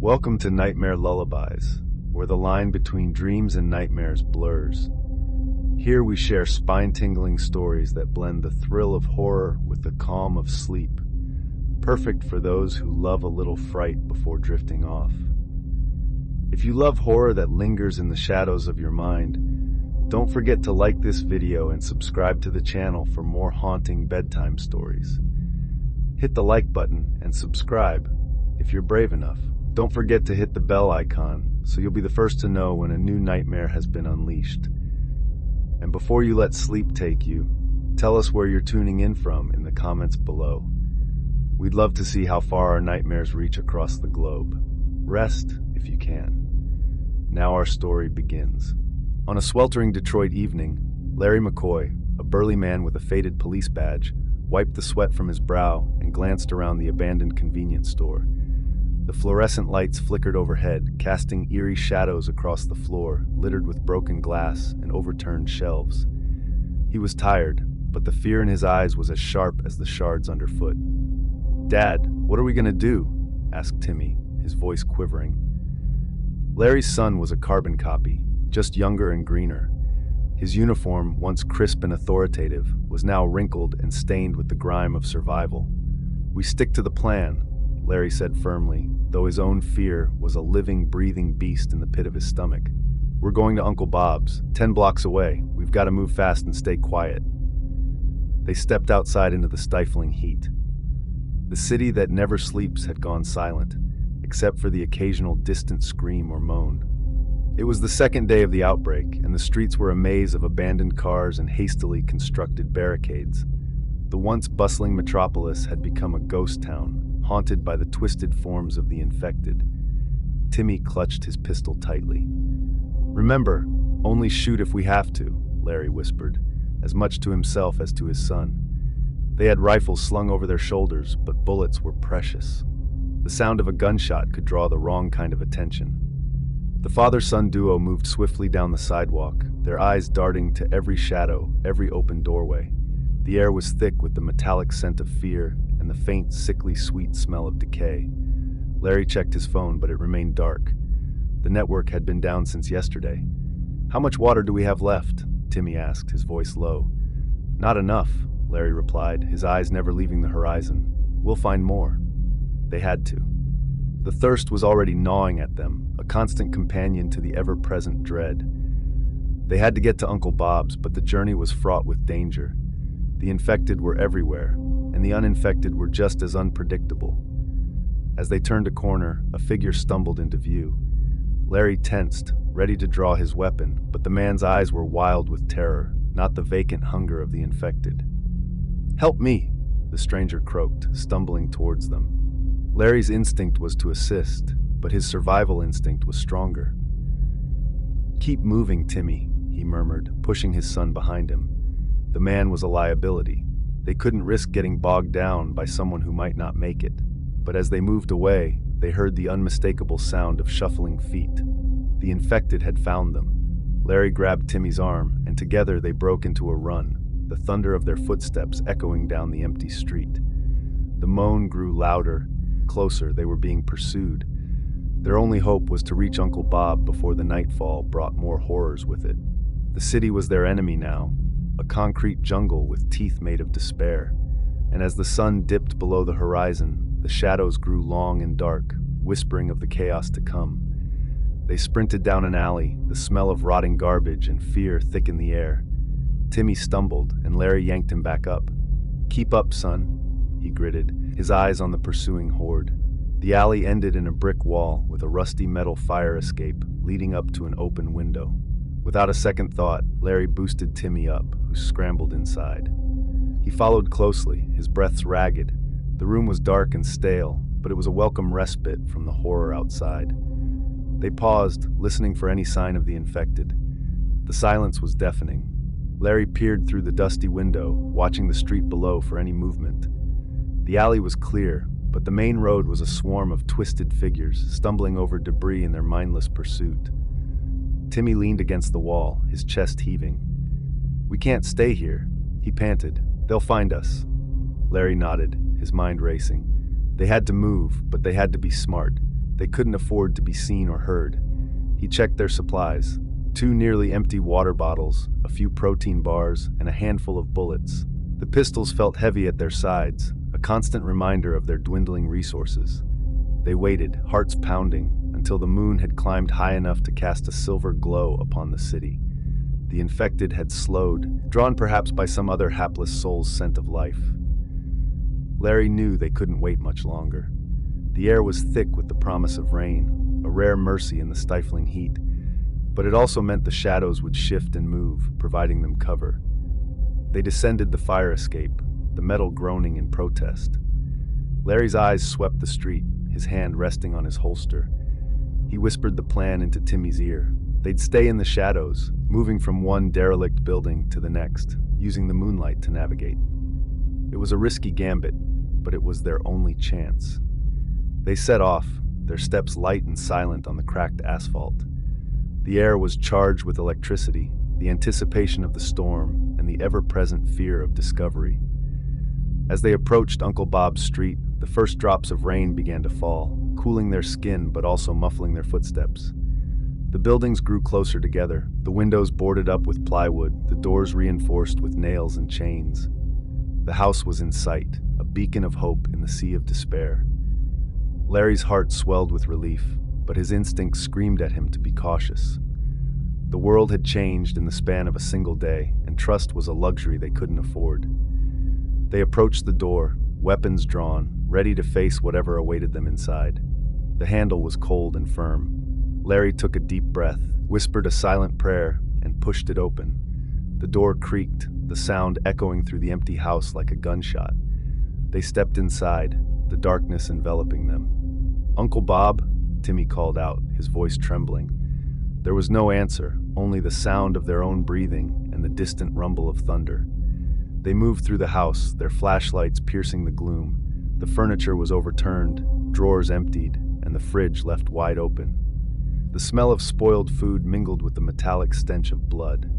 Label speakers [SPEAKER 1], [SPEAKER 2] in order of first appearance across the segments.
[SPEAKER 1] Welcome to Nightmare Lullabies, where the line between dreams and nightmares blurs. Here we share spine-tingling stories that blend the thrill of horror with the calm of sleep, perfect for those who love a little fright before drifting off. If you love horror that lingers in the shadows of your mind, don't forget to like this video and subscribe to the channel for more haunting bedtime stories. Hit the like button and subscribe if you're brave enough. Don't forget to hit the bell icon so you'll be the first to know when a new nightmare has been unleashed. And before you let sleep take you, tell us where you're tuning in from in the comments below. We'd love to see how far our nightmares reach across the globe. Rest if you can. Now our story begins. On a sweltering Detroit evening, Larry McCoy, a burly man with a faded police badge, wiped the sweat from his brow and glanced around the abandoned convenience store. The fluorescent lights flickered overhead, casting eerie shadows across the floor, littered with broken glass and overturned shelves. He was tired, but the fear in his eyes was as sharp as the shards underfoot. "Dad, what are we going to do?" asked Timmy, his voice quivering. Larry's son was a carbon copy, just younger and greener. His uniform, once crisp and authoritative, was now wrinkled and stained with the grime of survival. "We stick to the plan," Larry said firmly, though his own fear was a living, breathing beast in the pit of his stomach. "We're going to Uncle Bob's, 10 blocks away. We've got to move fast and stay quiet." They stepped outside into the stifling heat. The city that never sleeps had gone silent, except for the occasional distant scream or moan. It was the second day of the outbreak, and the streets were a maze of abandoned cars and hastily constructed barricades. The once bustling metropolis had become a ghost town, haunted by the twisted forms of the infected. Timmy clutched his pistol tightly. "Remember, only shoot if we have to," Larry whispered, as much to himself as to his son. They had rifles slung over their shoulders, but bullets were precious. The sound of a gunshot could draw the wrong kind of attention. The father-son duo moved swiftly down the sidewalk, their eyes darting to every shadow, every open doorway. The air was thick with the metallic scent of fear and the faint, sickly sweet smell of decay. Larry checked his phone, but it remained dark. The network had been down since yesterday. "How much water do we have left?" Timmy asked, his voice low. "Not enough," Larry replied, his eyes never leaving the horizon. "We'll find more." They had to. The thirst was already gnawing at them, a constant companion to the ever-present dread. They had to get to Uncle Bob's, but the journey was fraught with danger. The infected were everywhere, and the uninfected were just as unpredictable. As they turned a corner, a figure stumbled into view. Larry tensed, ready to draw his weapon, but the man's eyes were wild with terror, not the vacant hunger of the infected. "Help me," the stranger croaked, stumbling towards them. Larry's instinct was to assist, but his survival instinct was stronger. "Keep moving, Timmy," he murmured, pushing his son behind him. The man was a liability. They couldn't risk getting bogged down by someone who might not make it. But as they moved away, they heard the unmistakable sound of shuffling feet. The infected had found them. Larry grabbed Timmy's arm, and together they broke into a run, the thunder of their footsteps echoing down the empty street. The moan grew louder. Closer, they were being pursued. Their only hope was to reach Uncle Bob before the nightfall brought more horrors with it. The city was their enemy now, a concrete jungle with teeth made of despair. And as the sun dipped below the horizon, the shadows grew long and dark, whispering of the chaos to come. They sprinted down an alley, the smell of rotting garbage and fear thick in the air. Timmy stumbled, and Larry yanked him back up. "Keep up, son," he gritted, his eyes on the pursuing horde. The alley ended in a brick wall with a rusty metal fire escape leading up to an open window. Without a second thought, Larry boosted Timmy up, who scrambled inside. He followed closely, his breaths ragged. The room was dark and stale, but it was a welcome respite from the horror outside. They paused, listening for any sign of the infected. The silence was deafening. Larry peered through the dusty window, watching the street below for any movement. The alley was clear, but the main road was a swarm of twisted figures, stumbling over debris in their mindless pursuit. Timmy leaned against the wall, his chest heaving. "We can't stay here," he panted. "They'll find us." Larry nodded, his mind racing. They had to move, but they had to be smart. They couldn't afford to be seen or heard. He checked their supplies. 2 nearly empty water bottles, a few protein bars, and a handful of bullets. The pistols felt heavy at their sides, a constant reminder of their dwindling resources. They waited, hearts pounding, until the moon had climbed high enough to cast a silver glow upon the city. The infected had slowed, drawn perhaps by some other hapless soul's scent of life. Larry knew they couldn't wait much longer. The air was thick with the promise of rain, a rare mercy in the stifling heat. But it also meant the shadows would shift and move, providing them cover. They descended the fire escape, the metal groaning in protest. Larry's eyes swept the street, his hand resting on his holster. He whispered the plan into Timmy's ear. They'd stay in the shadows, moving from one derelict building to the next, using the moonlight to navigate. It was a risky gambit, but it was their only chance. They set off, their steps light and silent on the cracked asphalt. The air was charged with electricity, the anticipation of the storm, and the ever-present fear of discovery. As they approached Uncle Bob's street, the first drops of rain began to fall, cooling their skin but also muffling their footsteps. The buildings grew closer together, the windows boarded up with plywood, the doors reinforced with nails and chains. The house was in sight, a beacon of hope in the sea of despair. Larry's heart swelled with relief, but his instincts screamed at him to be cautious. The world had changed in the span of a single day, and trust was a luxury they couldn't afford. They approached the door, weapons drawn, ready to face whatever awaited them inside. The handle was cold and firm. Larry took a deep breath, whispered a silent prayer, and pushed it open. The door creaked, the sound echoing through the empty house like a gunshot. They stepped inside, the darkness enveloping them. "Uncle Bob?" Timmy called out, his voice trembling. There was no answer, only the sound of their own breathing and the distant rumble of thunder. They moved through the house, their flashlights piercing the gloom. The furniture was overturned, drawers emptied, and the fridge left wide open. The smell of spoiled food mingled with the metallic stench of blood.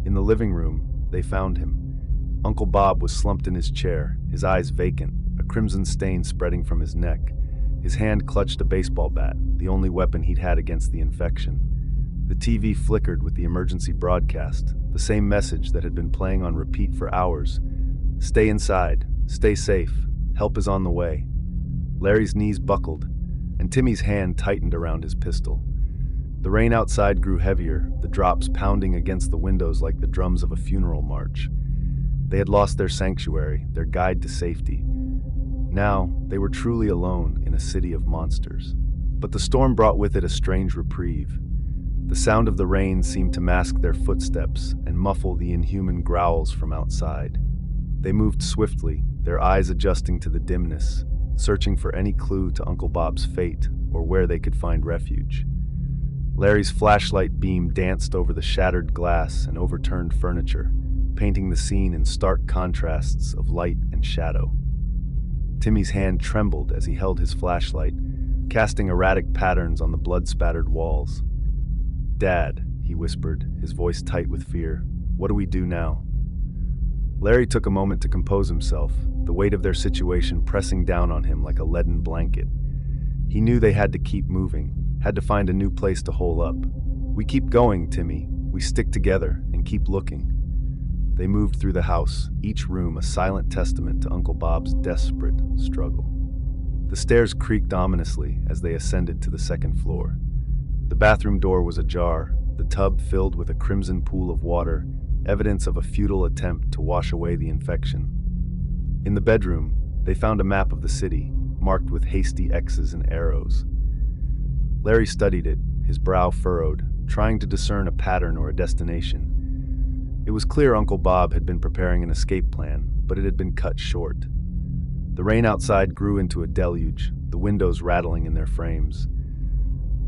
[SPEAKER 1] In the living room, they found him. Uncle Bob was slumped in his chair, his eyes vacant, a crimson stain spreading from his neck. His hand clutched a baseball bat, the only weapon he'd had against the infection. The TV flickered with the emergency broadcast, the same message that had been playing on repeat for hours. "Stay inside. Stay safe. Help is on the way." Larry's knees buckled, and Timmy's hand tightened around his pistol. The rain outside grew heavier, the drops pounding against the windows like the drums of a funeral march. They had lost their sanctuary, their guide to safety. Now, they were truly alone in a city of monsters. But the storm brought with it a strange reprieve. The sound of the rain seemed to mask their footsteps and muffle the inhuman growls from outside. They moved swiftly, their eyes adjusting to the dimness, searching for any clue to Uncle Bob's fate or where they could find refuge. Larry's flashlight beam danced over the shattered glass and overturned furniture, painting the scene in stark contrasts of light and shadow. Timmy's hand trembled as he held his flashlight, casting erratic patterns on the blood-spattered walls. "Dad," he whispered, his voice tight with fear, "what do we do now?" Larry took a moment to compose himself, the weight of their situation pressing down on him like a leaden blanket. He knew they had to keep moving, had to find a new place to hole up. "We keep going, Timmy. We stick together and keep looking." They moved through the house, each room a silent testament to Uncle Bob's desperate struggle. The stairs creaked ominously as they ascended to the second floor. The bathroom door was ajar, the tub filled with a crimson pool of water, evidence of a futile attempt to wash away the infection. In the bedroom, they found a map of the city, marked with hasty X's and arrows. Larry studied it, his brow furrowed, trying to discern a pattern or a destination. It was clear Uncle Bob had been preparing an escape plan, but it had been cut short. The rain outside grew into a deluge, the windows rattling in their frames.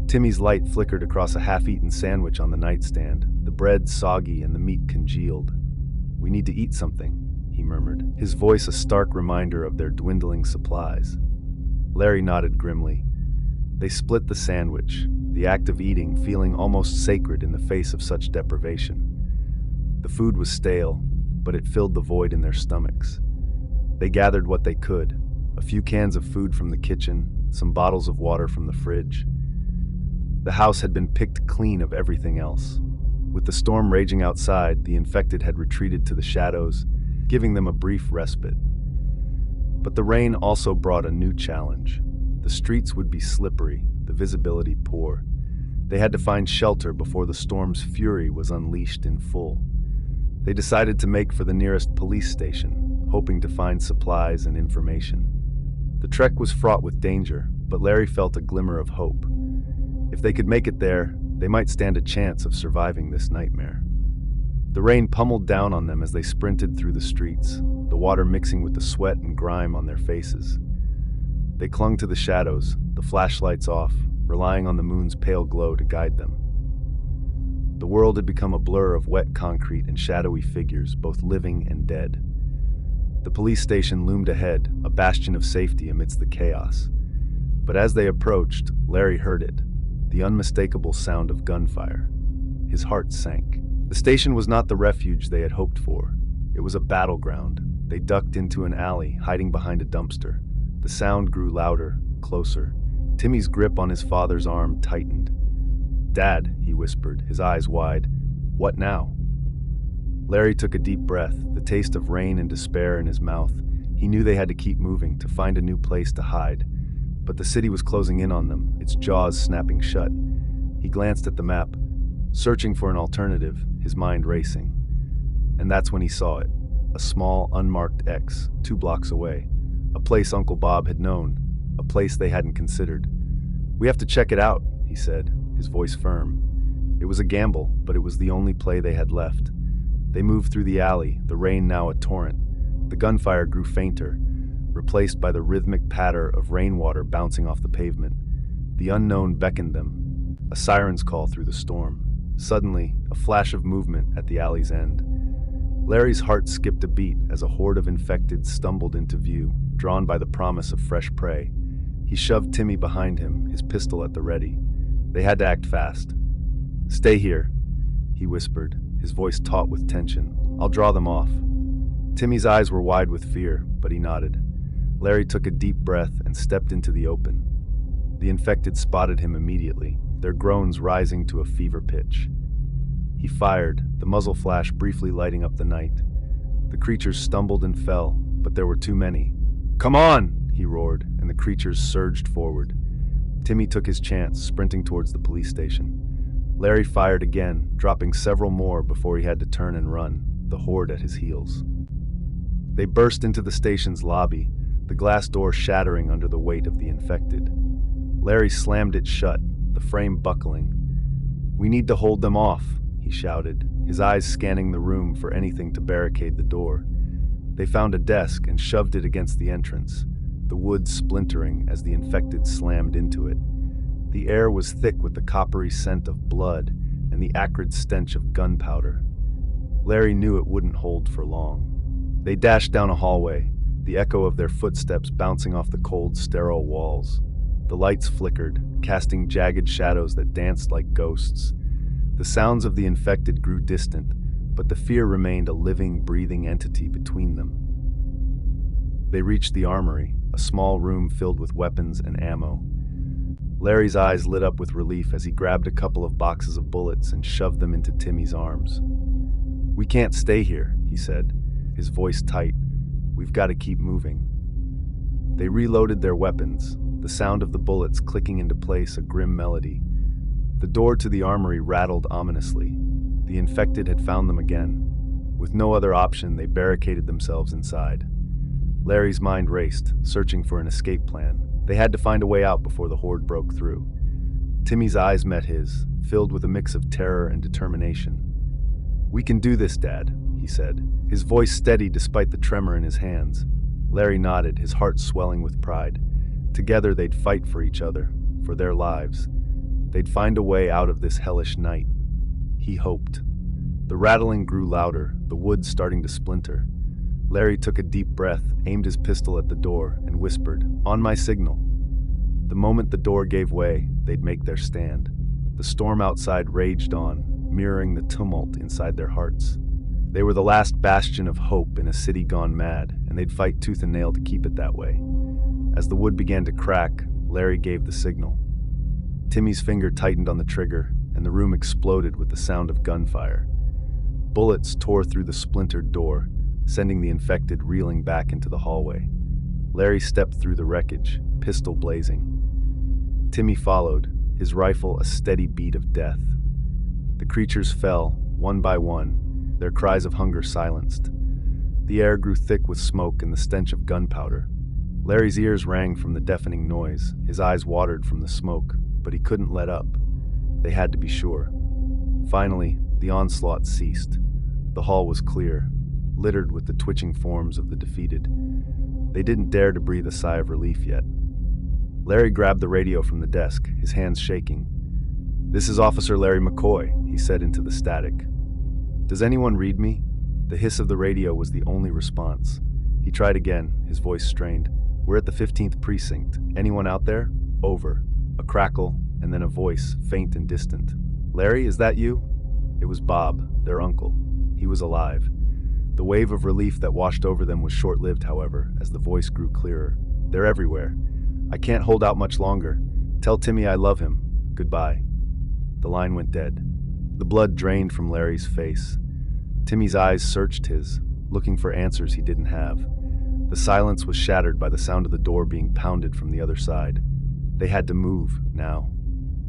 [SPEAKER 1] Timmy's light flickered across a half-eaten sandwich on the nightstand, the bread soggy and the meat congealed. "We need to eat something," he murmured, his voice a stark reminder of their dwindling supplies. Larry nodded grimly. They split the sandwich, the act of eating feeling almost sacred in the face of such deprivation. The food was stale, but it filled the void in their stomachs. They gathered what they could, a few cans of food from the kitchen, some bottles of water from the fridge. The house had been picked clean of everything else. With the storm raging outside, the infected had retreated to the shadows, giving them a brief respite. But the rain also brought a new challenge. The streets would be slippery, the visibility poor. They had to find shelter before the storm's fury was unleashed in full. They decided to make for the nearest police station, hoping to find supplies and information. The trek was fraught with danger, but Larry felt a glimmer of hope. If they could make it there, they might stand a chance of surviving this nightmare. The rain pummeled down on them as they sprinted through the streets, the water mixing with the sweat and grime on their faces. They clung to the shadows, the flashlights off, relying on the moon's pale glow to guide them. The world had become a blur of wet concrete and shadowy figures, both living and dead. The police station loomed ahead, a bastion of safety amidst the chaos. But as they approached, Larry heard it, the unmistakable sound of gunfire. His heart sank. The station was not the refuge they had hoped for. It was a battleground. They ducked into an alley, hiding behind a dumpster. The sound grew louder, closer. Timmy's grip on his father's arm tightened. "Dad," he whispered, his eyes wide. "What now?" Larry took a deep breath, the taste of rain and despair in his mouth. He knew they had to keep moving, to find a new place to hide. But the city was closing in on them, its jaws snapping shut. He glanced at the map, searching for an alternative, his mind racing. And that's when he saw it, a small, unmarked X, 2 blocks away. A place Uncle Bob had known, a place they hadn't considered. "We have to check it out," he said, his voice firm. It was a gamble, but it was the only play they had left. They moved through the alley, the rain now a torrent. The gunfire grew fainter, replaced by the rhythmic patter of rainwater bouncing off the pavement. The unknown beckoned them, a siren's call through the storm. Suddenly, a flash of movement at the alley's end. Larry's heart skipped a beat as a horde of infected stumbled into view, drawn by the promise of fresh prey. He shoved Timmy behind him, his pistol at the ready. They had to act fast. "Stay here," he whispered, his voice taut with tension. "I'll draw them off." Timmy's eyes were wide with fear, but he nodded. Larry took a deep breath and stepped into the open. The infected spotted him immediately, their groans rising to a fever pitch. He fired, the muzzle flash briefly lighting up the night. The creatures stumbled and fell, but there were too many. "Come on!" he roared, and the creatures surged forward. Timmy took his chance, sprinting towards the police station. Larry fired again, dropping several more before he had to turn and run, the horde at his heels. They burst into the station's lobby, the glass door shattering under the weight of the infected. Larry slammed it shut, the frame buckling. "We need to hold them off," he shouted, his eyes scanning the room for anything to barricade the door. They found a desk and shoved it against the entrance, the wood splintering as the infected slammed into it. The air was thick with the coppery scent of blood and the acrid stench of gunpowder. Larry knew it wouldn't hold for long. They dashed down a hallway, the echo of their footsteps bouncing off the cold, sterile walls. The lights flickered, casting jagged shadows that danced like ghosts. The sounds of the infected grew distant, but the fear remained a living, breathing entity between them. They reached the armory, a small room filled with weapons and ammo. Larry's eyes lit up with relief as he grabbed a couple of boxes of bullets and shoved them into Timmy's arms. "We can't stay here," he said, his voice tight. "We've got to keep moving." They reloaded their weapons, the sound of the bullets clicking into place a grim melody. The door to the armory rattled ominously. The infected had found them again. With no other option, they barricaded themselves inside. Larry's mind raced, searching for an escape plan. They had to find a way out before the horde broke through. Timmy's eyes met his, filled with a mix of terror and determination. "We can do this, Dad," he said, his voice steady despite the tremor in his hands. Larry nodded, his heart swelling with pride. Together they'd fight for each other, for their lives. They'd find a way out of this hellish night. He hoped. The rattling grew louder, the wood starting to splinter. Larry took a deep breath, aimed his pistol at the door, and whispered, "On my signal." The moment the door gave way, they'd make their stand. The storm outside raged on, mirroring the tumult inside their hearts. They were the last bastion of hope in a city gone mad, and they'd fight tooth and nail to keep it that way. As the wood began to crack, Larry gave the signal. Timmy's finger tightened on the trigger, and the room exploded with the sound of gunfire. Bullets tore through the splintered door, sending the infected reeling back into the hallway. Larry stepped through the wreckage, pistol blazing. Timmy followed, his rifle a steady beat of death. The creatures fell, one by one, their cries of hunger silenced. The air grew thick with smoke and the stench of gunpowder. Larry's ears rang from the deafening noise, his eyes watered from the smoke, but he couldn't let up. They had to be sure. Finally, the onslaught ceased. The hall was clear, littered with the twitching forms of the defeated. They didn't dare to breathe a sigh of relief yet. Larry grabbed the radio from the desk, his hands shaking. "This is Officer Larry McCoy," he said into the static. "Does anyone read me?" The hiss of the radio was the only response. He tried again, his voice strained. "We're at the 15th precinct. Anyone out there?" Over. A crackle, and then a voice, faint and distant. "Larry, is that you?" It was Bob, their uncle. He was alive. The wave of relief that washed over them was short-lived, however, as the voice grew clearer. "They're everywhere. I can't hold out much longer. Tell Timmy I love him. Goodbye." The line went dead. The blood drained from Larry's face. Timmy's eyes searched his, looking for answers he didn't have. The silence was shattered by the sound of the door being pounded from the other side. They had to move, now.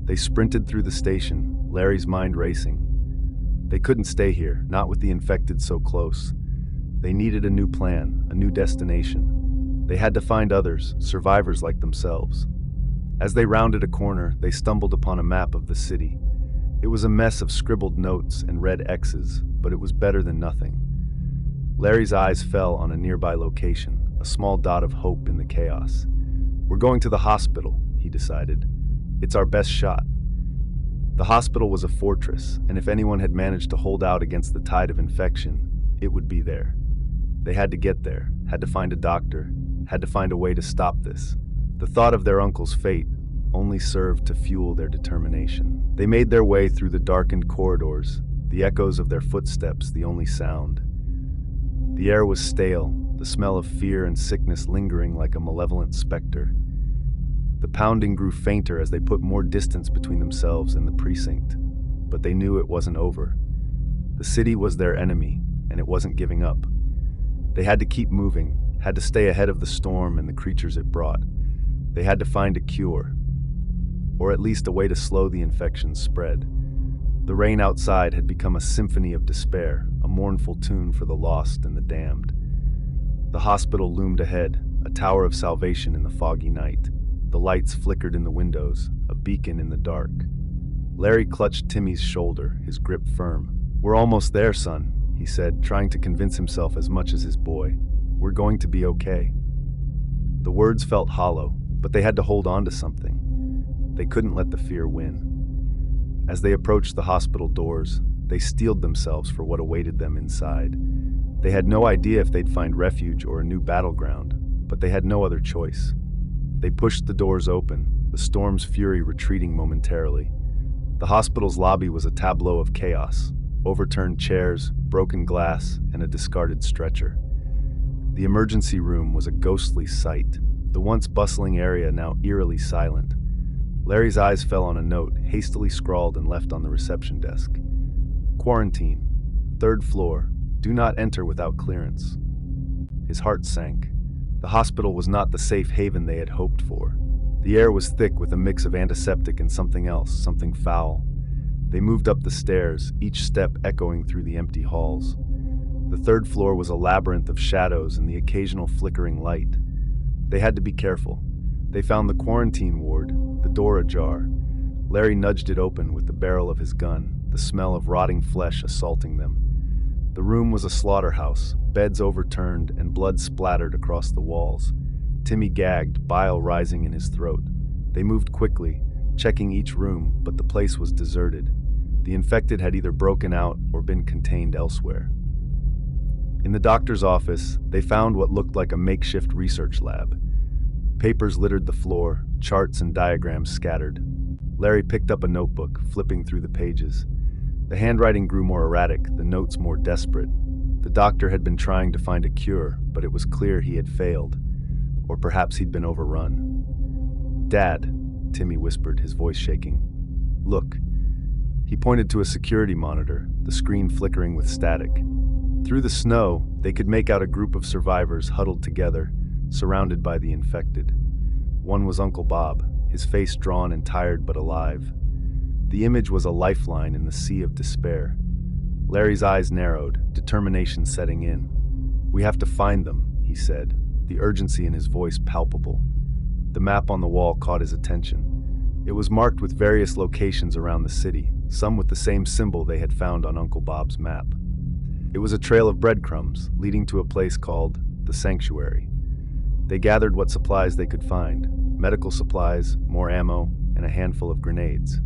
[SPEAKER 1] They sprinted through the station, Larry's mind racing. They couldn't stay here, not with the infected so close. They needed a new plan, a new destination. They had to find others, survivors like themselves. As they rounded a corner, they stumbled upon a map of the city. It was a mess of scribbled notes and red X's, but it was better than nothing. Larry's eyes fell on a nearby location, a small dot of hope in the chaos. "We're going to the hospital," he decided. "It's our best shot." The hospital was a fortress, and if anyone had managed to hold out against the tide of infection, it would be there. They had to get there, had to find a doctor, had to find a way to stop this. The thought of their uncle's fate only served to fuel their determination. They made their way through the darkened corridors, the echoes of their footsteps the only sound. The air was stale, the smell of fear and sickness lingering like a malevolent specter. The pounding grew fainter as they put more distance between themselves and the precinct, but they knew it wasn't over. The city was their enemy, and it wasn't giving up. They had to keep moving, had to stay ahead of the storm and the creatures it brought. They had to find a cure, or at least a way to slow the infection's spread. The rain outside had become a symphony of despair, a mournful tune for the lost and the damned. The hospital loomed ahead, a tower of salvation in the foggy night. The lights flickered in the windows, a beacon in the dark. Larry clutched Timmy's shoulder, his grip firm. "We're almost there, son," he said, trying to convince himself as much as his boy. "We're going to be okay." The words felt hollow, but they had to hold on to something. They couldn't let the fear win. As they approached the hospital doors, they steeled themselves for what awaited them inside. They had no idea if they'd find refuge or a new battleground, but they had no other choice. They pushed the doors open, the storm's fury retreating momentarily. The hospital's lobby was a tableau of chaos, overturned chairs, broken glass, and a discarded stretcher. The emergency room was a ghostly sight, the once bustling area now eerily silent. Larry's eyes fell on a note, hastily scrawled and left on the reception desk. "Quarantine. 3rd floor. Do not enter without clearance." His heart sank. The hospital was not the safe haven they had hoped for. The air was thick with a mix of antiseptic and something else, something foul. They moved up the stairs, each step echoing through the empty halls. The 3rd floor was a labyrinth of shadows and the occasional flickering light. They had to be careful. They found the quarantine ward, the door ajar. Larry nudged it open with the barrel of his gun, the smell of rotting flesh assaulting them. The room was a slaughterhouse, beds overturned and blood splattered across the walls. Timmy gagged, bile rising in his throat. They moved quickly, checking each room, but the place was deserted. The infected had either broken out or been contained elsewhere. In the doctor's office, they found what looked like a makeshift research lab. Papers littered the floor, charts and diagrams scattered. Larry picked up a notebook, flipping through the pages. The handwriting grew more erratic, the notes more desperate. The doctor had been trying to find a cure, but it was clear he had failed. or perhaps he'd been overrun. "Dad," Timmy whispered, his voice shaking. "Look." He pointed to a security monitor, the screen flickering with static. Through the snow, they could make out a group of survivors huddled together, surrounded by the infected. One was Uncle Bob, his face drawn and tired but alive. The image was a lifeline in the sea of despair. Larry's eyes narrowed, determination setting in. "We have to find them," he said, the urgency in his voice palpable. The map on the wall caught his attention. It was marked with various locations around the city, some with the same symbol they had found on Uncle Bob's map. It was a trail of breadcrumbs, leading to a place called the Sanctuary. They gathered what supplies they could find: medical supplies, more ammo, and a handful of grenades.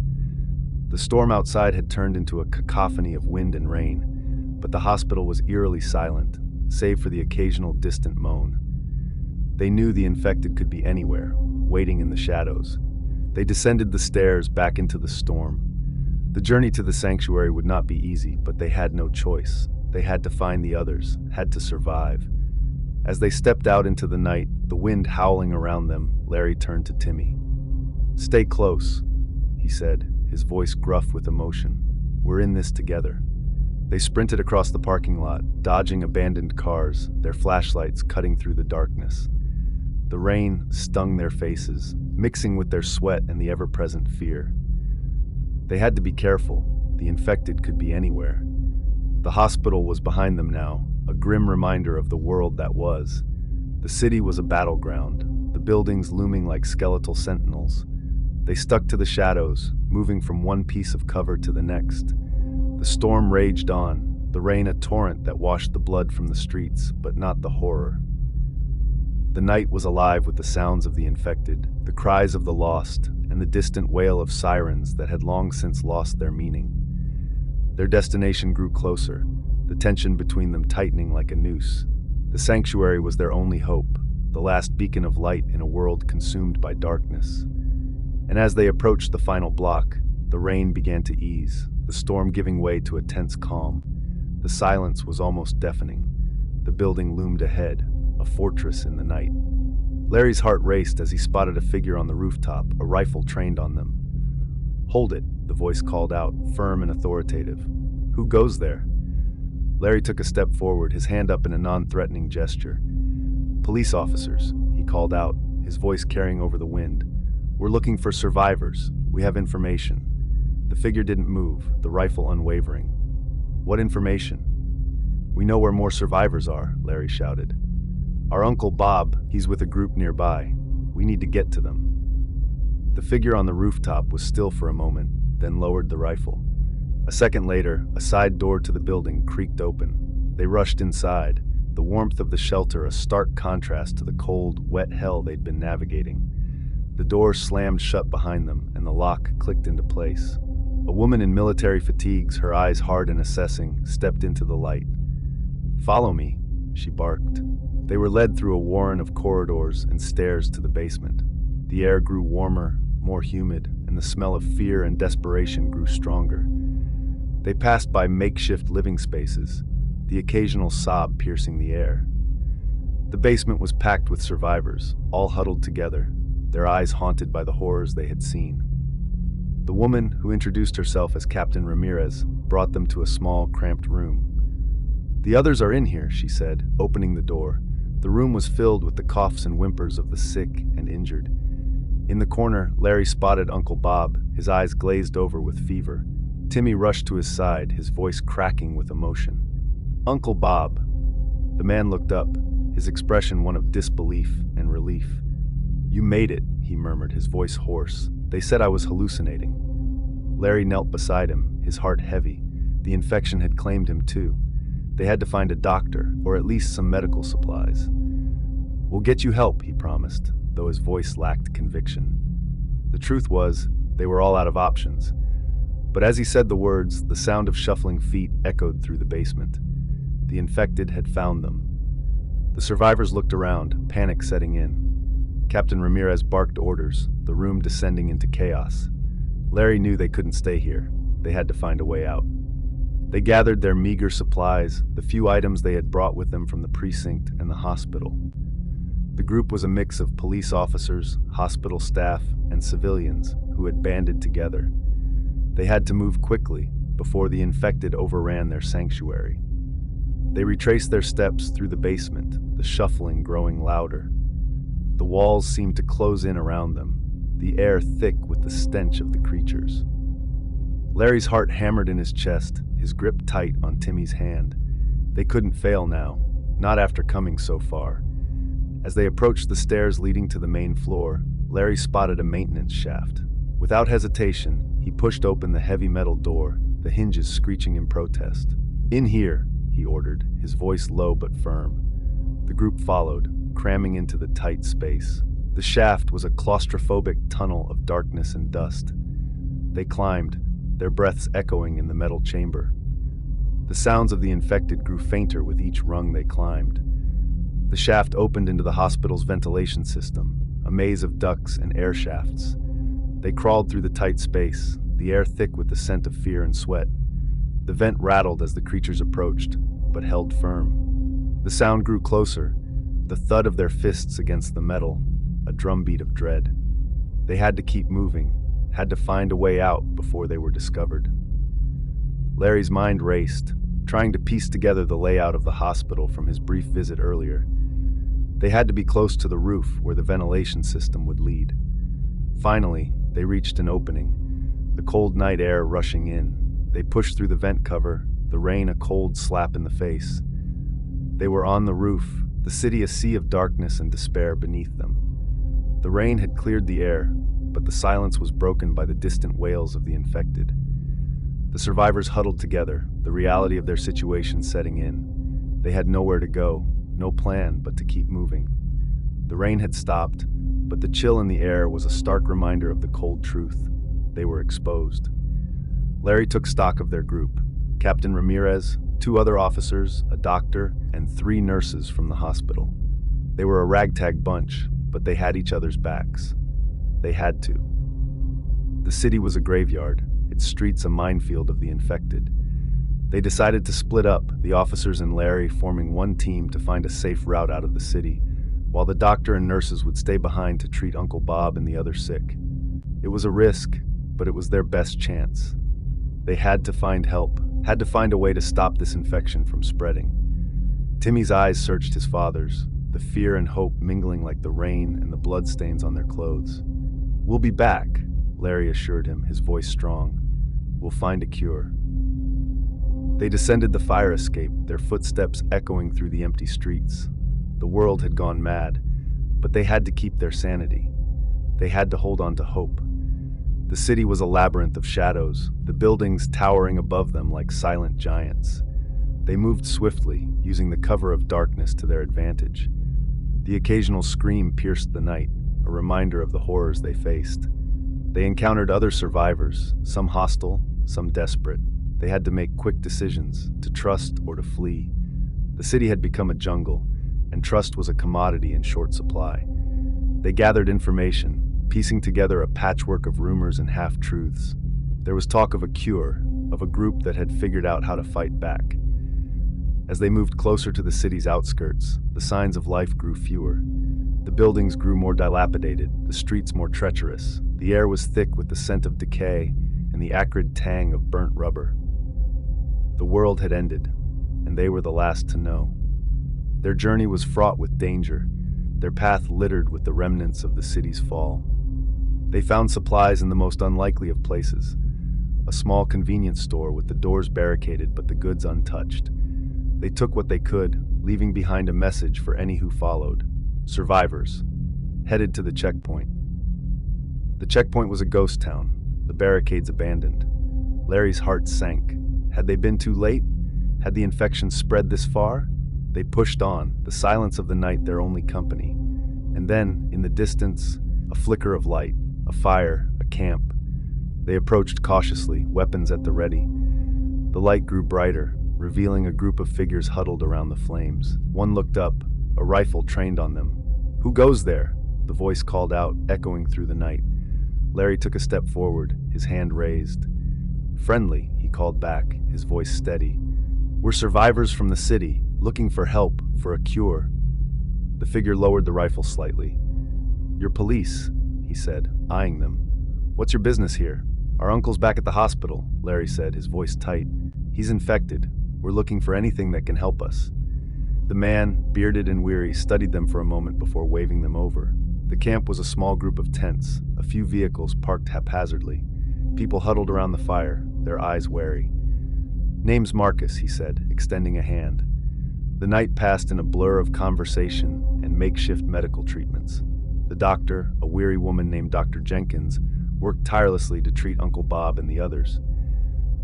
[SPEAKER 1] The storm outside had turned into a cacophony of wind and rain, but the hospital was eerily silent, save for the occasional distant moan. They knew the infected could be anywhere, waiting in the shadows. They descended the stairs back into the storm. The journey to the sanctuary would not be easy, but they had no choice. They had to find the others, had to survive. As they stepped out into the night, the wind howling around them, Larry turned to Timmy. "Stay close," he said, his voice gruff with emotion. "We're in this together." They sprinted across the parking lot, dodging abandoned cars, their flashlights cutting through the darkness. The rain stung their faces, mixing with their sweat and the ever-present fear. They had to be careful. The infected could be anywhere. The hospital was behind them now, a grim reminder of the world that was. The city was a battleground, the buildings looming like skeletal sentinels. They stuck to the shadows, moving from one piece of cover to the next. The storm raged on, the rain a torrent that washed the blood from the streets, but not the horror. The night was alive with the sounds of the infected, the cries of the lost, and the distant wail of sirens that had long since lost their meaning. Their destination grew closer, the tension between them tightening like a noose. The sanctuary was their only hope, the last beacon of light in a world consumed by darkness. And as they approached the final block, the rain began to ease, the storm giving way to a tense calm. The silence was almost deafening. The building loomed ahead, a fortress in the night. Larry's heart raced as he spotted a figure on the rooftop, a rifle trained on them. "Hold it," the voice called out, firm and authoritative. "Who goes there?" Larry took a step forward, his hand up in a non-threatening gesture. "Police officers," he called out, his voice carrying over the wind. "We're looking for survivors. We have information." The figure didn't move, the rifle unwavering. "What information?" "We know where more survivors are," Larry shouted. "Our Uncle Bob, he's with a group nearby. We need to get to them." The figure on the rooftop was still for a moment, then lowered the rifle. A second later, a side door to the building creaked open. They rushed inside, the warmth of the shelter a stark contrast to the cold, wet hell they'd been navigating. The door slammed shut behind them, and the lock clicked into place. A woman in military fatigues, her eyes hard and assessing, stepped into the light. "Follow me," she barked. They were led through a warren of corridors and stairs to the basement. The air grew warmer, more humid, and the smell of fear and desperation grew stronger. They passed by makeshift living spaces, the occasional sob piercing the air. The basement was packed with survivors, all huddled together, their eyes haunted by the horrors they had seen. The woman, who introduced herself as Captain Ramirez, brought them to a small, cramped room. "The others are in here," she said, opening the door. The room was filled with the coughs and whimpers of the sick and injured. In the corner, Larry spotted Uncle Bob, his eyes glazed over with fever. Timmy rushed to his side, his voice cracking with emotion. "Uncle Bob." The man looked up, his expression one of disbelief and relief. "You made it," he murmured, his voice hoarse. "They said I was hallucinating." Larry knelt beside him, his heart heavy. The infection had claimed him too. They had to find a doctor, or at least some medical supplies. "We'll get you help," he promised, though his voice lacked conviction. The truth was, they were all out of options. But as he said the words, the sound of shuffling feet echoed through the basement. The infected had found them. The survivors looked around, panic setting in. Captain Ramirez barked orders, the room descending into chaos. Larry knew they couldn't stay here. They had to find a way out. They gathered their meager supplies, the few items they had brought with them from the precinct and the hospital. The group was a mix of police officers, hospital staff, and civilians who had banded together. They had to move quickly before the infected overran their sanctuary. They retraced their steps through the basement, the shuffling growing louder. The walls seemed to close in around them, the air thick with the stench of the creatures. Larry's heart hammered in his chest, his grip tight on Timmy's hand. They couldn't fail now, not after coming so far. As they approached the stairs leading to the main floor, Larry spotted a maintenance shaft. Without hesitation, he pushed open the heavy metal door, the hinges screeching in protest. "In here," he ordered, his voice low but firm. The group followed, cramming into the tight space. The shaft was a claustrophobic tunnel of darkness and dust. They climbed, their breaths echoing in the metal chamber. The sounds of the infected grew fainter with each rung they climbed. The shaft opened into the hospital's ventilation system, a maze of ducts and air shafts. They crawled through the tight space, the air thick with the scent of fear and sweat. The vent rattled as the creatures approached, but held firm. The sound grew closer, the thud of their fists against the metal, a drumbeat of dread. They had to keep moving, had to find a way out before they were discovered. Larry's mind raced, trying to piece together the layout of the hospital from his brief visit earlier. They had to be close to the roof where the ventilation system would lead. Finally, they reached an opening, the cold night air rushing in. They pushed through the vent cover, the rain a cold slap in the face. They were on the roof, the city a sea of darkness and despair beneath them. The rain had cleared the air, but the silence was broken by the distant wails of the infected. The survivors huddled together, the reality of their situation setting in. They had nowhere to go, no plan but to keep moving. The rain had stopped, but the chill in the air was a stark reminder of the cold truth. They were exposed. Larry took stock of their group. Captain Ramirez, 2 other officers, a doctor, and 3 nurses from the hospital. They were a ragtag bunch, but they had each other's backs. They had to. The city was a graveyard, its streets a minefield of the infected. They decided to split up, the officers and Larry forming one team to find a safe route out of the city, while the doctor and nurses would stay behind to treat Uncle Bob and the other sick. It was a risk, but it was their best chance. They had to find help, had to find a way to stop this infection from spreading. Timmy's eyes searched his father's, the fear and hope mingling like the rain and the bloodstains on their clothes. "We'll be back," Larry assured him, his voice strong. "We'll find a cure." They descended the fire escape, their footsteps echoing through the empty streets. The world had gone mad, but they had to keep their sanity. They had to hold on to hope. The city was a labyrinth of shadows, the buildings towering above them like silent giants. They moved swiftly, using the cover of darkness to their advantage. The occasional scream pierced the night, a reminder of the horrors they faced. They encountered other survivors, some hostile, some desperate. They had to make quick decisions, to trust or to flee. The city had become a jungle, and trust was a commodity in short supply. They gathered information, piecing together a patchwork of rumors and half-truths. There was talk of a cure, of a group that had figured out how to fight back. As they moved closer to the city's outskirts, the signs of life grew fewer. The buildings grew more dilapidated, the streets more treacherous. The air was thick with the scent of decay and the acrid tang of burnt rubber. The world had ended, and they were the last to know. Their journey was fraught with danger, their path littered with the remnants of the city's fall. They found supplies in the most unlikely of places, a small convenience store with the doors barricaded but the goods untouched. They took what they could, leaving behind a message for any who followed. Survivors, headed to the checkpoint. The checkpoint was a ghost town, the barricades abandoned. Larry's heart sank. Had they been too late? Had the infection spread this far? They pushed on, the silence of the night their only company. And then, in the distance, a flicker of light, a fire, a camp. They approached cautiously, weapons at the ready. The light grew brighter, revealing a group of figures huddled around the flames. One looked up, a rifle trained on them. "Who goes there?" the voice called out, echoing through the night. Larry took a step forward, his hand raised. "Friendly," he called back, his voice steady. "We're survivors from the city, looking for help, for a cure." The figure lowered the rifle slightly. "You're police," he said, eyeing them. "What's your business here?" "Our uncle's back at the hospital," Larry said, his voice tight. "He's infected. We're looking for anything that can help us." The man, bearded and weary, studied them for a moment before waving them over. The camp was a small group of tents, a few vehicles parked haphazardly. People huddled around the fire, their eyes wary. "Name's Marcus," he said, extending a hand. The night passed in a blur of conversation and makeshift medical treatments. The doctor, a weary woman named Dr. Jenkins, worked tirelessly to treat Uncle Bob and the others.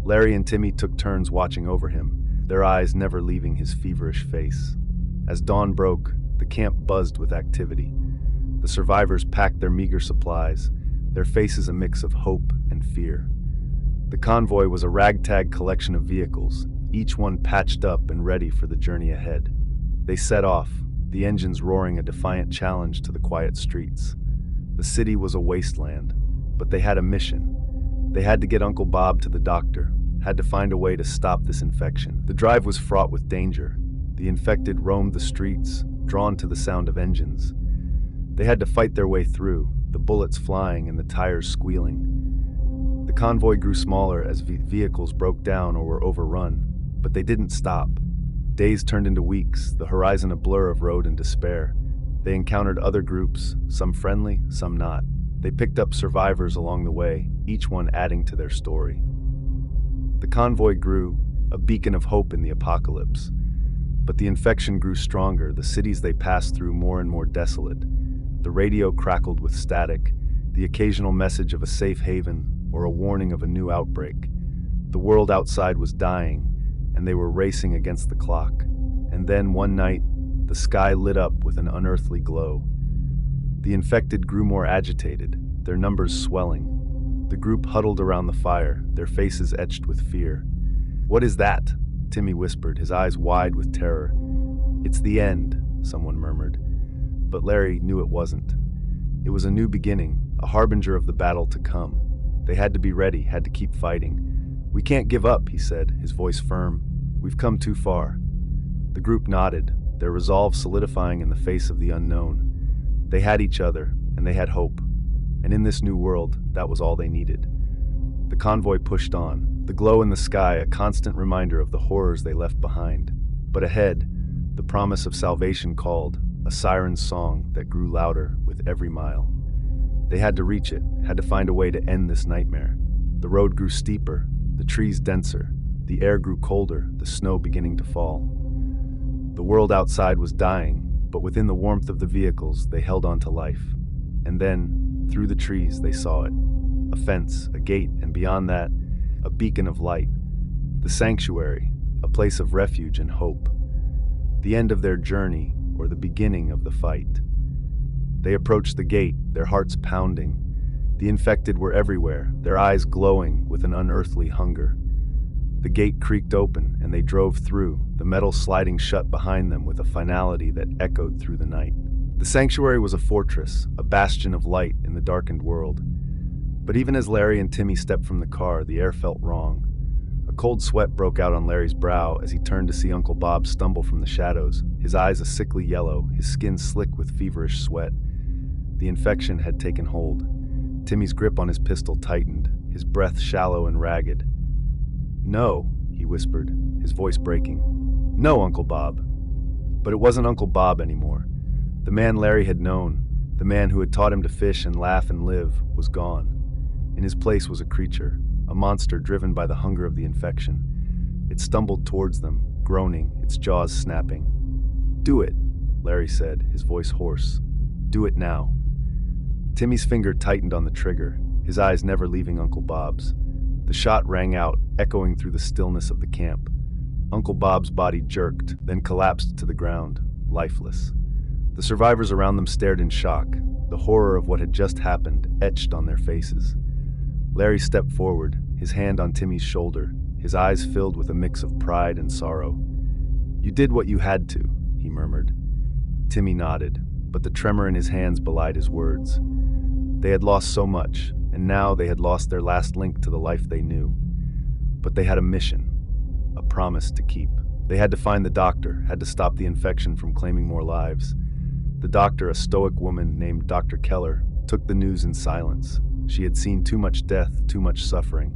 [SPEAKER 1] Larry and Timmy took turns watching over him, their eyes never leaving his feverish face. As dawn broke, the camp buzzed with activity. The survivors packed their meager supplies, their faces a mix of hope and fear. The convoy was a ragtag collection of vehicles, each one patched up and ready for the journey ahead. They set off, the engines roaring a defiant challenge to the quiet streets. The city was a wasteland, but they had a mission. They had to get Uncle Bob to the doctor, had to find a way to stop this infection. The drive was fraught with danger. The infected roamed the streets, drawn to the sound of engines. They had to fight their way through, the bullets flying and the tires squealing. The convoy grew smaller as vehicles broke down or were overrun, but they didn't stop. Days turned into weeks, the horizon a blur of road and despair. They encountered other groups, some friendly, some not. They picked up survivors along the way, each one adding to their story. The convoy grew, a beacon of hope in the apocalypse. But the infection grew stronger, the cities they passed through more and more desolate. The radio crackled with static, the occasional message of a safe haven or a warning of a new outbreak. The world outside was dying, and they were racing against the clock. And then, one night, the sky lit up with an unearthly glow. The infected grew more agitated, their numbers swelling. The group huddled around the fire, their faces etched with fear. "What is that?" Timmy whispered, his eyes wide with terror. "It's the end," someone murmured. But Larry knew it wasn't. It was a new beginning, a harbinger of the battle to come. They had to be ready, had to keep fighting. "We can't give up," he said, his voice firm. "We've come too far." The group nodded, their resolve solidifying in the face of the unknown. They had each other, and they had hope. And in this new world, that was all they needed. The convoy pushed on, the glow in the sky a constant reminder of the horrors they left behind. But ahead, the promise of salvation called, a siren's song that grew louder with every mile. They had to reach it, had to find a way to end this nightmare. The road grew steeper, the trees denser, the air grew colder, the snow beginning to fall. The world outside was dying, but within the warmth of the vehicles, they held on to life. And then, through the trees, they saw it. A fence, a gate, and beyond that, a beacon of light. The sanctuary, a place of refuge and hope. The end of their journey, or the beginning of the fight. They approached the gate, their hearts pounding. The infected were everywhere, their eyes glowing with an unearthly hunger. The gate creaked open, and they drove through, the metal sliding shut behind them with a finality that echoed through the night. The sanctuary was a fortress, a bastion of light in the darkened world. But even as Larry and Timmy stepped from the car, the air felt wrong. A cold sweat broke out on Larry's brow as he turned to see Uncle Bob stumble from the shadows, his eyes a sickly yellow, his skin slick with feverish sweat. The infection had taken hold. Timmy's grip on his pistol tightened, his breath shallow and ragged. "No," he whispered, his voice breaking. "No, Uncle Bob." But it wasn't Uncle Bob anymore. The man Larry had known, the man who had taught him to fish and laugh and live, was gone. In his place was a creature, a monster driven by the hunger of the infection. It stumbled towards them, groaning, its jaws snapping. "Do it," Larry said, his voice hoarse. "Do it now." Timmy's finger tightened on the trigger, his eyes never leaving Uncle Bob's. The shot rang out, echoing through the stillness of the camp. Uncle Bob's body jerked, then collapsed to the ground, lifeless. The survivors around them stared in shock, the horror of what had just happened etched on their faces. Larry stepped forward, his hand on Timmy's shoulder, his eyes filled with a mix of pride and sorrow. "You did what you had to," he murmured. Timmy nodded, but the tremor in his hands belied his words. They had lost so much, and now they had lost their last link to the life they knew. But they had a mission, a promise to keep. They had to find the doctor, had to stop the infection from claiming more lives. The doctor, a stoic woman named Dr. Keller, took the news in silence. She had seen too much death, too much suffering.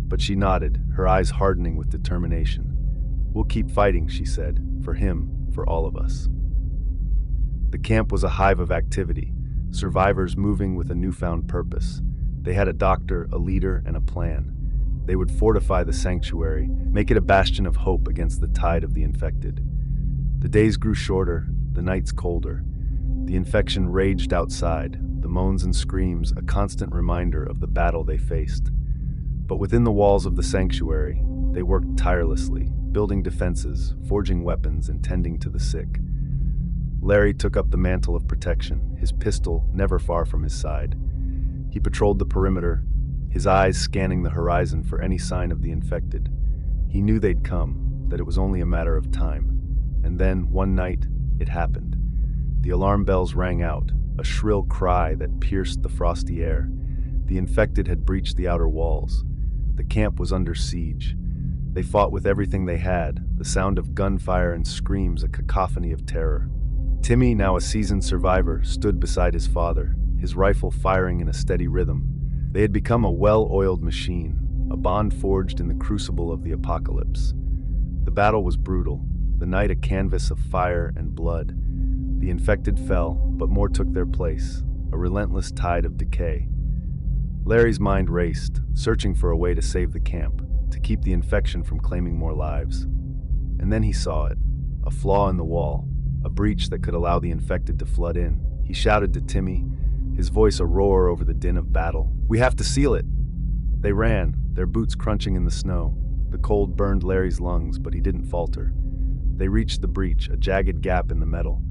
[SPEAKER 1] But she nodded, her eyes hardening with determination. "We'll keep fighting," she said, "for him, for all of us." The camp was a hive of activity, survivors moving with a newfound purpose. They had a doctor, a leader, and a plan. They would fortify the sanctuary, make it a bastion of hope against the tide of the infected. The days grew shorter, the nights colder. The infection raged outside, the moans and screams a constant reminder of the battle they faced. But within the walls of the sanctuary, they worked tirelessly, building defenses, forging weapons, and tending to the sick. Larry took up the mantle of protection, his pistol never far from his side. He patrolled the perimeter, his eyes scanning the horizon for any sign of the infected. He knew they'd come, that it was only a matter of time. And then, one night, it happened. The alarm bells rang out, a shrill cry that pierced the frosty air. The infected had breached the outer walls. The camp was under siege. They fought with everything they had, the sound of gunfire and screams a cacophony of terror. Timmy, now a seasoned survivor, stood beside his father, his rifle firing in a steady rhythm. They had become a well-oiled machine, a bond forged in the crucible of the apocalypse. The battle was brutal, the night a canvas of fire and blood. The infected fell, but more took their place, a relentless tide of decay. Larry's mind raced, searching for a way to save the camp, to keep the infection from claiming more lives. And then he saw it, a flaw in the wall, a breach that could allow the infected to flood in. He shouted to Timmy, his voice a roar over the din of battle. "We have to seal it!" They ran, their boots crunching in the snow. The cold burned Larry's lungs, but he didn't falter. They reached the breach, a jagged gap in the metal.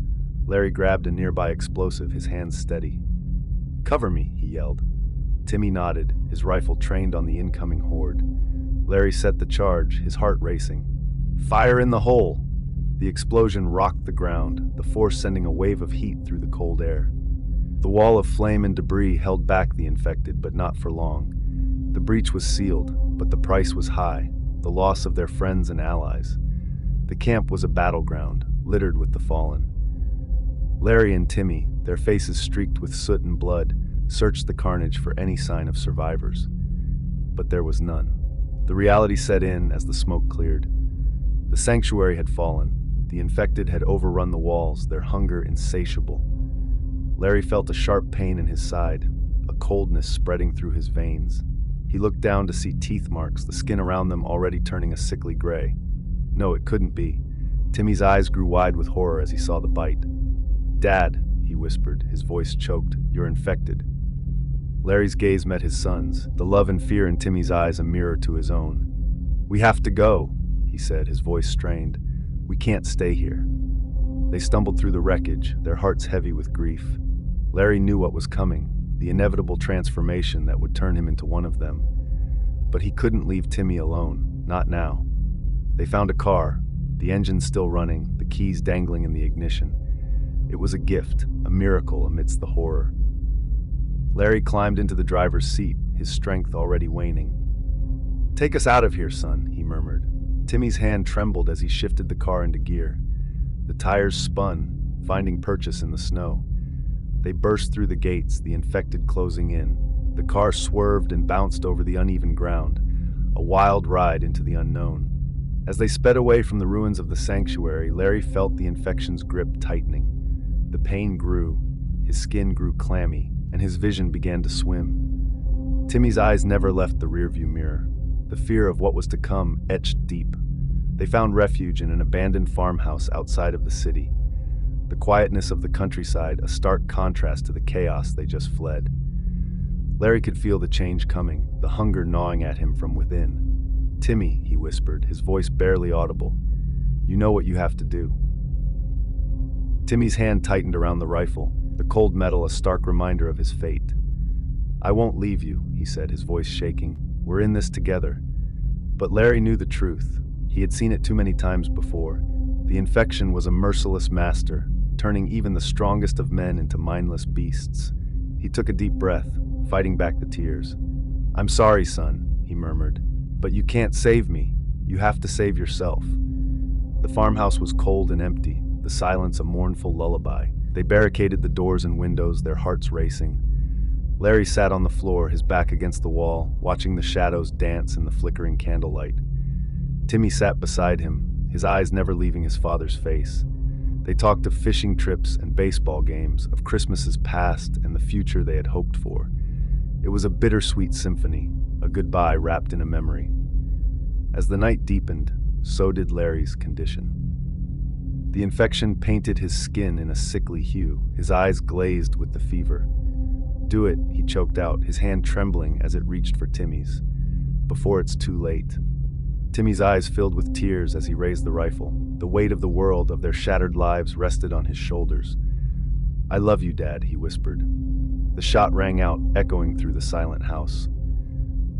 [SPEAKER 1] Larry grabbed a nearby explosive, his hands steady. "Cover me," he yelled. Timmy nodded, his rifle trained on the incoming horde. Larry set the charge, his heart racing. "Fire in the hole!" The explosion rocked the ground, the force sending a wave of heat through the cold air. The wall of flame and debris held back the infected, but not for long. The breach was sealed, but the price was high, the loss of their friends and allies. The camp was a battleground, littered with the fallen. Larry and Timmy, their faces streaked with soot and blood, searched the carnage for any sign of survivors. But there was none. The reality set in as the smoke cleared. The sanctuary had fallen. The infected had overrun the walls, their hunger insatiable. Larry felt a sharp pain in his side, a coldness spreading through his veins. He looked down to see teeth marks, the skin around them already turning a sickly gray. No, it couldn't be. Timmy's eyes grew wide with horror as he saw the bite. "Dad," he whispered, his voice choked, "you're infected." Larry's gaze met his son's, the love and fear in Timmy's eyes a mirror to his own. "We have to go," he said, his voice strained. "We can't stay here." They stumbled through the wreckage, their hearts heavy with grief. Larry knew what was coming, the inevitable transformation that would turn him into one of them. But he couldn't leave Timmy alone, not now. They found a car, the engine still running, the keys dangling in the ignition. It was a gift, a miracle amidst the horror. Larry climbed into the driver's seat, his strength already waning. "Take us out of here, son," he murmured. Timmy's hand trembled as he shifted the car into gear. The tires spun, finding purchase in the snow. They burst through the gates, the infected closing in. The car swerved and bounced over the uneven ground, a wild ride into the unknown. As they sped away from the ruins of the sanctuary, Larry felt the infection's grip tightening. The pain grew, his skin grew clammy, and his vision began to swim. Timmy's eyes never left the rearview mirror. The fear of what was to come etched deep. They found refuge in an abandoned farmhouse outside of the city. The quietness of the countryside, a stark contrast to the chaos they just fled. Larry could feel the change coming, the hunger gnawing at him from within. "Timmy," he whispered, his voice barely audible, "you know what you have to do." Timmy's hand tightened around the rifle, the cold metal a stark reminder of his fate. "I won't leave you," he said, his voice shaking. "We're in this together." But Larry knew the truth. He had seen it too many times before. The infection was a merciless master, turning even the strongest of men into mindless beasts. He took a deep breath, fighting back the tears. "I'm sorry, son," he murmured, "but you can't save me. You have to save yourself." The farmhouse was cold and empty, the silence a mournful lullaby. They barricaded the doors and windows, their hearts racing. Larry sat on the floor, his back against the wall, watching the shadows dance in the flickering candlelight. Timmy sat beside him, his eyes never leaving his father's face. They talked of fishing trips and baseball games, of Christmases past and the future they had hoped for. It was a bittersweet symphony, a goodbye wrapped in a memory. As the night deepened, so did Larry's condition. The infection painted his skin in a sickly hue, his eyes glazed with the fever. "Do it," he choked out, his hand trembling as it reached for Timmy's. "Before it's too late." Timmy's eyes filled with tears as he raised the rifle. The weight of the world, of their shattered lives, rested on his shoulders. "I love you, Dad," he whispered. The shot rang out, echoing through the silent house.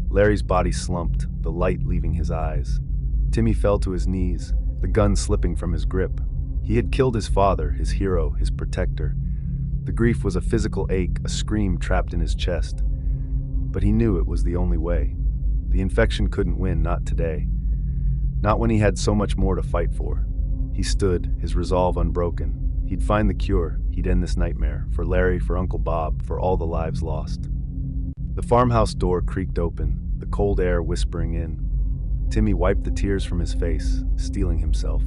[SPEAKER 1] Larry's body slumped, the light leaving his eyes. Timmy fell to his knees, the gun slipping from his grip. He had killed his father, his hero, his protector. The grief was a physical ache, a scream trapped in his chest. But he knew it was the only way. The infection couldn't win, not today. Not when he had so much more to fight for. He stood, his resolve unbroken. He'd find the cure, he'd end this nightmare, for Larry, for Uncle Bob, for all the lives lost. The farmhouse door creaked open, the cold air whispering in. Timmy wiped the tears from his face, steeling himself.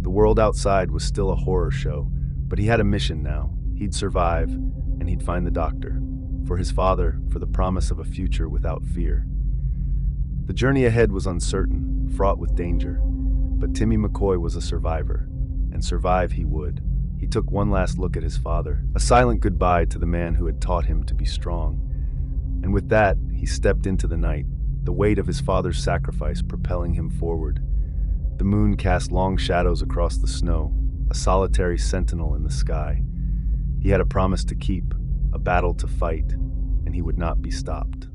[SPEAKER 1] The world outside was still a horror show, but he had a mission now. He'd survive, and he'd find the doctor. For his father, for the promise of a future without fear. The journey ahead was uncertain, fraught with danger, but Timmy McCoy was a survivor, and survive he would. He took one last look at his father, a silent goodbye to the man who had taught him to be strong. And with that, he stepped into the night, the weight of his father's sacrifice propelling him forward. The moon cast long shadows across the snow, a solitary sentinel in the sky. He had a promise to keep, a battle to fight, and he would not be stopped.